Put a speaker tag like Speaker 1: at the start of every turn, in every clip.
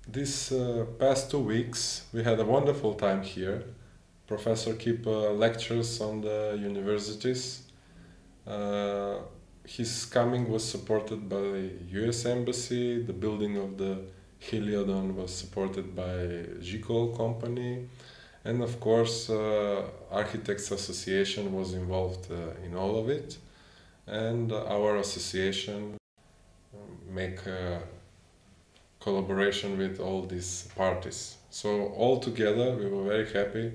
Speaker 1: These past 2 weeks we had a wonderful time here. Professor keep lectures on the universities. Uh, his coming was supported by the US Embassy. The building of the Heliodon was supported by Gicol company. And of course, Architects Association was involved in all of it. And our association make collaboration with all these parties. So all together we were very happy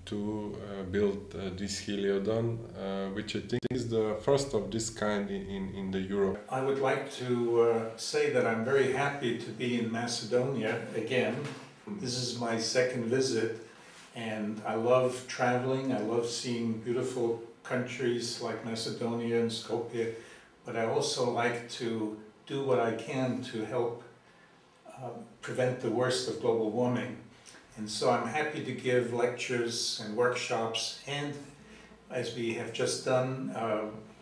Speaker 1: to build this Heliodon, which I think is the first of this kind in the Europe.
Speaker 2: I would like to say that I'm very happy to be in Macedonia again. This is my second visit and I love traveling. I love seeing beautiful countries like Macedonia and Skopje, but I also like to do what I can to help prevent the worst of global warming. And so I'm happy to give lectures and workshops and, as we have just done,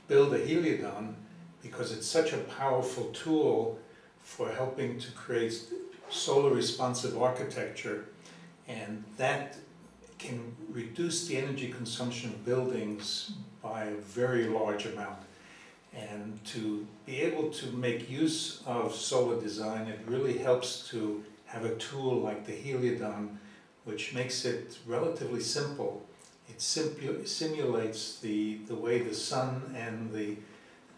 Speaker 2: build a Heliodon, because it's such a powerful tool for helping to create solar responsive architecture, and that can reduce the energy consumption of buildings by a very large amount. And to be able to make use of solar design, it really helps to have a tool like the Heliodon, which makes it relatively simple. It simulates the way the sun and the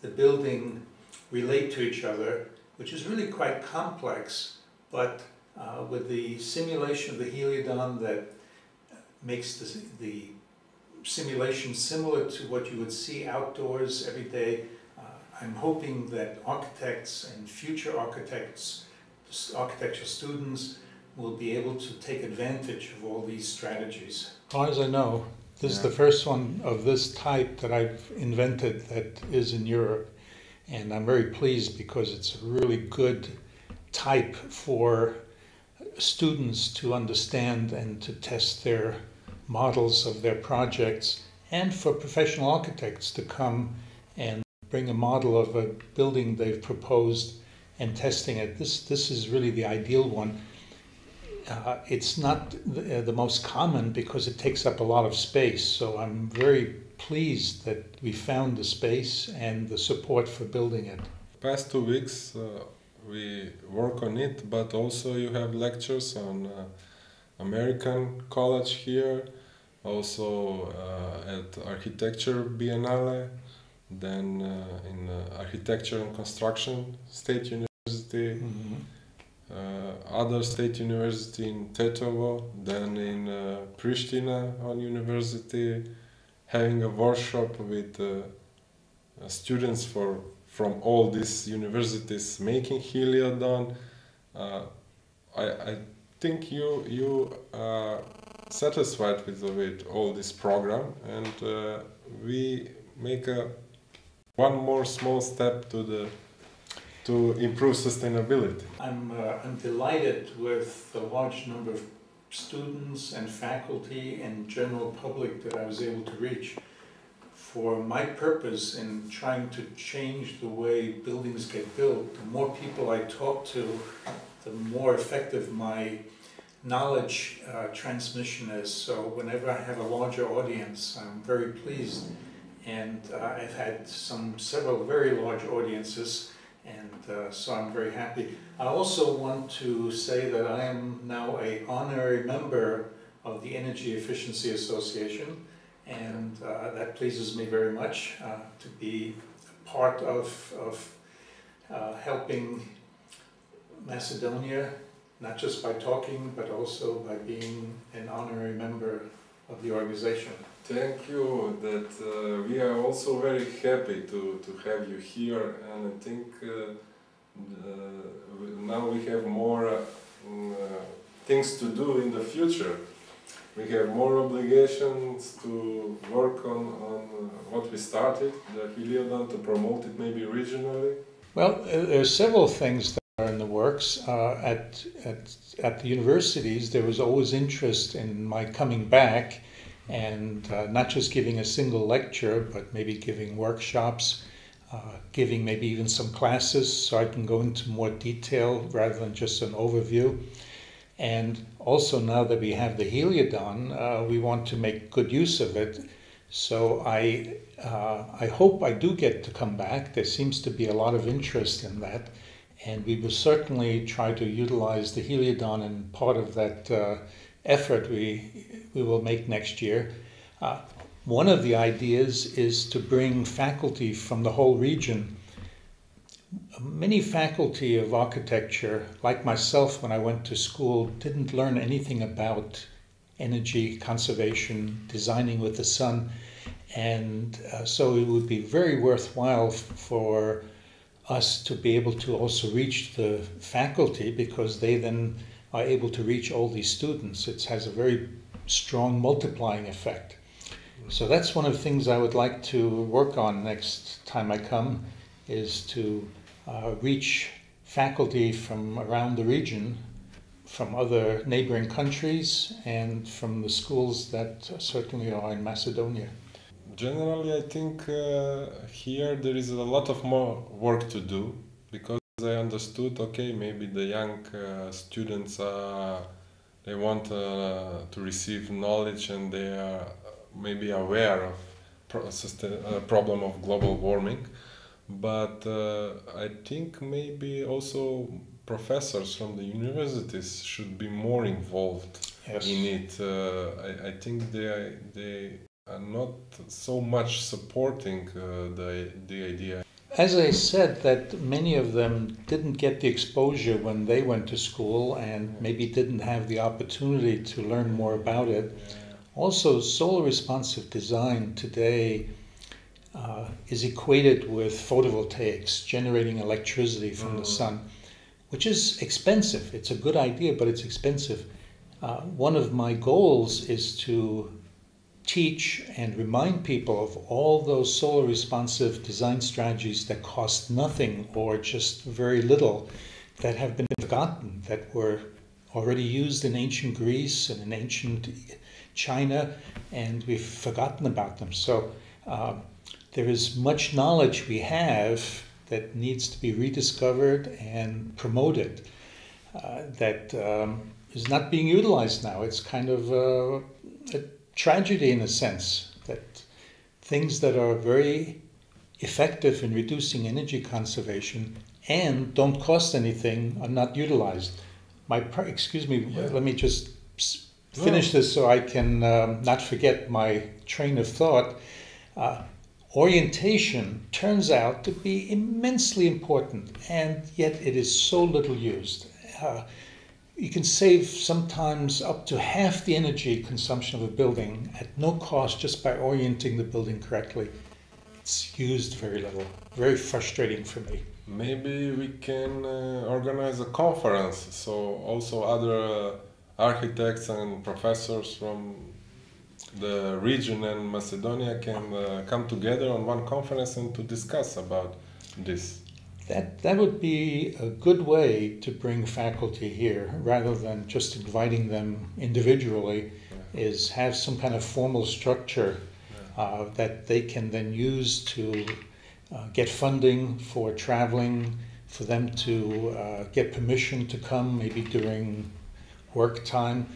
Speaker 2: building relate to each other, which is really quite complex, but with the simulation of the Heliodon that makes the simulation similar to what you would see outdoors every day, I'm hoping that architects and future architecture students will be able to take advantage of all these strategies.
Speaker 3: As far as I know, this is the first one of this type that I've invented that is in Europe. And I'm very pleased because it's a really good type for students to understand and to test their models of their projects, and for professional architects to come and bring a model of a building they've proposed and testing it. This is really the ideal one. It's not the most common because it takes up a lot of space, so I'm very pleased that we found the space and the support for building it.
Speaker 1: Past 2 weeks we work on it, but also you have lectures on American college here, also at Architecture Biennale, then in Architecture and Construction State University, other state university in Tetovo, then in Pristina on university, having a workshop with students from all these universities making Heliodon. I think you are satisfied with all this program, and we make one more small step to improve sustainability.
Speaker 2: I'm delighted with the large number of students and faculty and general public that I was able to reach. For my purpose in trying to change the way buildings get built, the more people I talk to, the more effective my knowledge transmission is. So whenever I have a larger audience, I'm very pleased. And I've had several very large audiences, and so I'm very happy. I also want to say that I am now an honorary member of the Energy Efficiency Association, and that pleases me very much to be part of helping Macedonia, not just by talking, but also by being an honorary member of the organization.
Speaker 1: Thank you. That we are also very happy to have you here, and I think now we have more things to do in the future. We have more obligations to work on what we started, the Heliodon, to promote it maybe regionally.
Speaker 3: Well, there are several things that are in the works. At the universities, there was always interest in my coming back, and not just giving a single lecture, but maybe giving workshops, giving maybe even some classes so I can go into more detail rather than just an overview. And also now that we have the Heliodon, we want to make good use of it. So I hope I do get to come back. There seems to be a lot of interest in that. And we will certainly try to utilize the Heliodon, and part of that effort we will make next year. One of the ideas is to bring faculty from the whole region. Many faculty of architecture, like myself when I went to school, didn't learn anything about energy conservation, designing with the sun. And so it would be very worthwhile for us to be able to also reach the faculty, because they then are able to reach all these students. It has a very strong multiplying effect. So that's one of the things I would like to work on next time I come, is to reach faculty from around the region, from other neighboring countries, and from the schools that certainly are in Macedonia.
Speaker 1: Generally, I think here there is a lot of more work to do, because I understood, okay, maybe the young students they want to receive knowledge, and they are maybe aware of problem of global warming, but I think maybe also professors from the universities should be more involved in it. I think they are not so much supporting the idea.
Speaker 3: As I said, that many of them didn't get the exposure when they went to school, and maybe didn't have the opportunity to learn more about it. Also, solar responsive design today is equated with photovoltaics, generating electricity from the sun, which is expensive. It's a good idea, but it's expensive. One of my goals is to teach and remind people of all those solar responsive design strategies that cost nothing or just very little, that have been forgotten, that were already used in ancient Greece and in ancient China, and we've forgotten about them. So there is much knowledge we have that needs to be rediscovered and promoted, that is not being utilized now. It's kind of a tragedy in a sense, that things that are very effective in reducing energy conservation and don't cost anything are not utilized. Excuse me, let me just finish this so I can not forget my train of thought. Orientation turns out to be immensely important, and yet it is so little used. You can save sometimes up to half the energy consumption of a building at no cost just by orienting the building correctly. It's used very little. Very frustrating for me.
Speaker 1: Maybe we can organize a conference, so also other architects and professors from the region and Macedonia can come together on one conference and to discuss about this.
Speaker 3: That would be a good way to bring faculty here, rather than just inviting them individually, is have some kind of formal structure that they can then use to get funding for traveling, for them to get permission to come maybe during work time.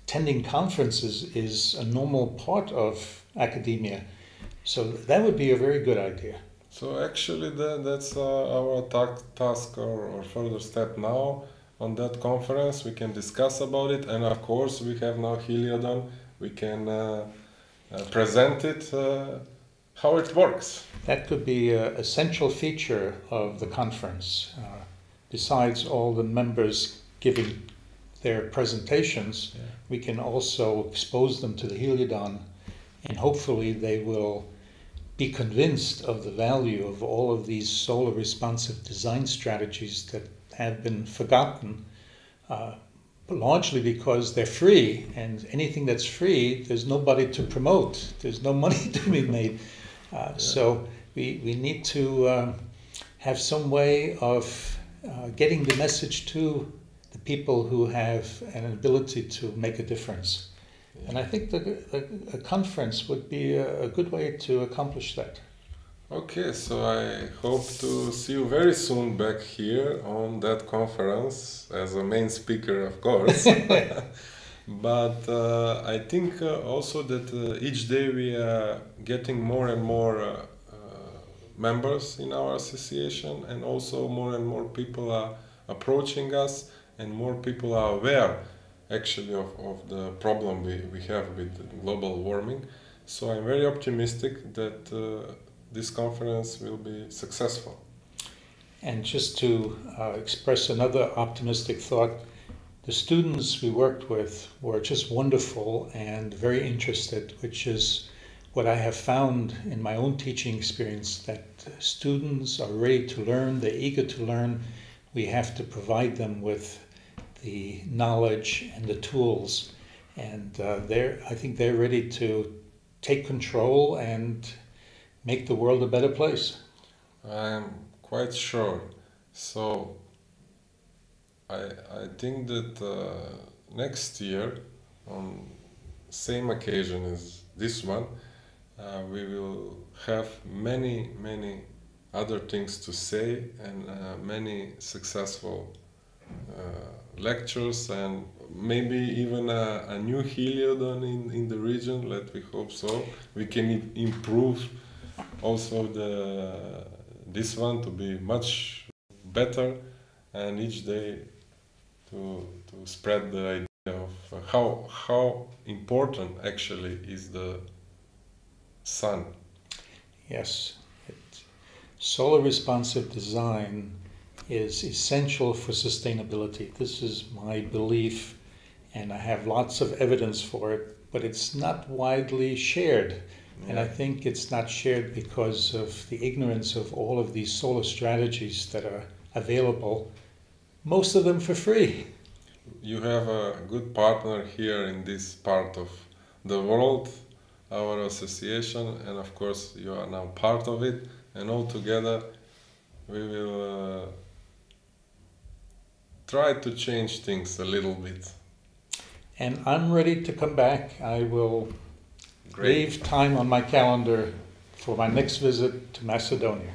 Speaker 3: Attending conferences is a normal part of academia, so that would be a very good idea.
Speaker 1: So actually that's our task or further step now. On that conference we can discuss about it, and of course we have now Heliodon. We can present it, how it works.
Speaker 3: That could be an essential feature of the conference. Besides all the members giving their presentations, we can also expose them to the Heliodon, and hopefully they will be convinced of the value of all of these solar responsive design strategies that have been forgotten, largely because they're free, and anything that's free, there's nobody to promote, there's no money to be made. So we need to have some way of getting the message to the people who have an ability to make a difference. And I think that a conference would be a good way to accomplish that.
Speaker 1: Okay, so I hope to see you very soon back here on that conference as a main speaker, of course. But I think also that each day we are getting more and more members in our association, and also more and more people are approaching us, and more people are aware actually of the problem we have with global warming. So I'm very optimistic that this conference will be successful.
Speaker 3: And just to express another optimistic thought, the students we worked with were just wonderful and very interested, which is what I have found in my own teaching experience, that students are ready to learn, they're eager to learn. We have to provide them with the knowledge and the tools, and I think they're ready to take control and make the world a better place.
Speaker 1: I'm quite sure. So I think that next year, on same occasion as this one, we will have many other things to say, and many successful lectures, and maybe even a new Heliodon in the region. Let we hope so. We can improve also this one to be much better, and each day to spread the idea of how important actually is the sun.
Speaker 3: Yes, solar responsive design is essential for sustainability. This is my belief, and I have lots of evidence for it, but it's not widely shared. And I think it's not shared because of the ignorance of all of these solar strategies that are available, most of them for free.
Speaker 1: You have a good partner here in this part of the world, our association, and of course you are now part of it, and all together we will try to change things a little bit.
Speaker 3: And I'm ready to come back. I will leave time on my calendar for my next visit to Macedonia.